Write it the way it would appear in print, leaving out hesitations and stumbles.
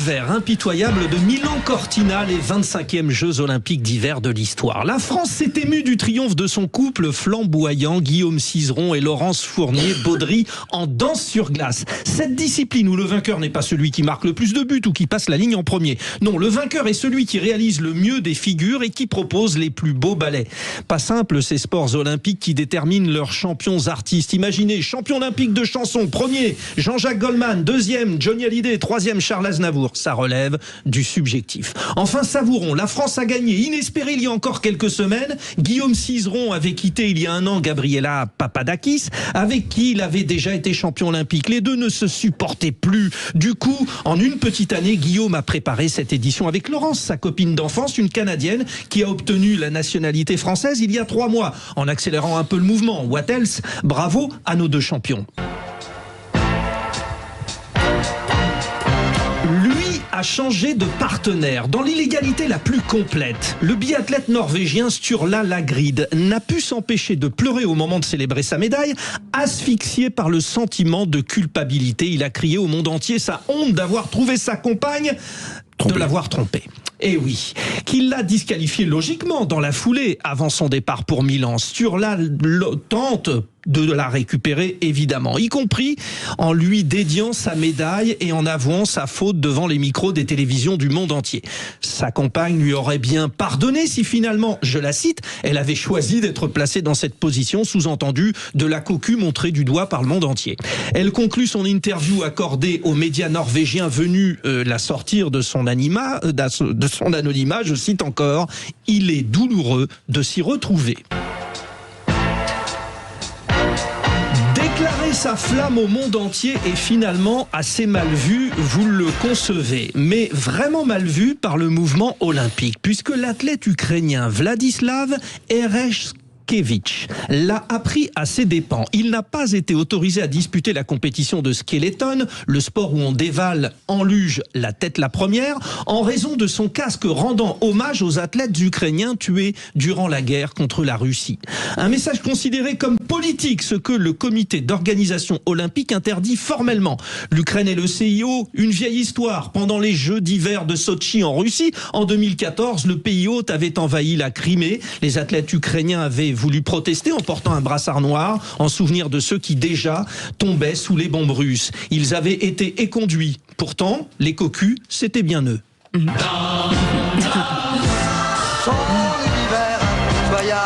d'hiver impitoyable de Milan-Cortina, les 25e Jeux Olympiques d'hiver de l'histoire. La France s'est émue du triomphe de son couple flamboyant, Guillaume Cizeron et Laurence Fournier-Baudry en danse sur glace. Cette discipline où le vainqueur n'est pas celui qui marque le plus de buts ou qui passe la ligne en premier. Non, le vainqueur est celui qui réalise le mieux des figures et qui propose les plus beaux ballets. Pas simple ces sports olympiques qui déterminent leurs champions artistes. Imaginez, champion olympique de chanson, premier Jean-Jacques Goldman, deuxième Johnny Hallyday, troisième Charles Aznavour. Ça relève du subjectif. Enfin, savourons, la France a gagné. Inespéré il y a encore quelques semaines, Guillaume Cizeron avait quitté il y a un an Gabriela Papadakis, avec qui il avait déjà été champion olympique. Les deux ne se supportaient plus. Du coup, en une petite année, Guillaume a préparé cette édition avec Laurence, sa copine d'enfance, une Canadienne qui a obtenu la nationalité française il y a 3 mois, en accélérant un peu le mouvement. What else? Bravo à nos deux champions. Lui a changé de partenaire dans l'illégalité la plus complète. Le biathlète norvégien Sturla Lagrid n'a pu s'empêcher de pleurer au moment de célébrer sa médaille, asphyxié par le sentiment de culpabilité. Il a crié au monde entier sa honte d'avoir trouvé sa compagne, de l'avoir trompée. Et oui, qu'il l'a disqualifié logiquement dans la foulée avant son départ pour Milan. Sturla tente de la récupérer évidemment, y compris en lui dédiant sa médaille et en avouant sa faute devant les micros des télévisions du monde entier. Sa compagne lui aurait bien pardonné si finalement, je la cite, elle avait choisi d'être placée dans cette position, sous-entendu de la cocu montrée du doigt par le monde entier. Elle conclut son interview accordée aux médias norvégiens venus la sortir de son anonymat, je cite encore, « Il est douloureux de s'y retrouver ». Déclarer sa flamme au monde entier est finalement assez mal vu, vous le concevez, mais vraiment mal vu par le mouvement olympique, puisque l'athlète ukrainien Vladislav Ereshkevich l'a appris à ses dépens. Il n'a pas été autorisé à disputer la compétition de skeleton, le sport où on dévale en luge la tête la première, en raison de son casque rendant hommage aux athlètes ukrainiens tués durant la guerre contre la Russie. Un message considéré comme politique, ce que le comité d'organisation olympique interdit formellement. L'Ukraine et le CIO, une vieille histoire. Pendant les Jeux d'hiver de Sotchi en Russie, en 2014, le pays hôte avait envahi la Crimée. Les athlètes ukrainiens avaient voulu protester en portant un brassard noir en souvenir de ceux qui déjà tombaient sous les bombes russes. Ils avaient été éconduits. Pourtant, les cocus, c'était bien eux.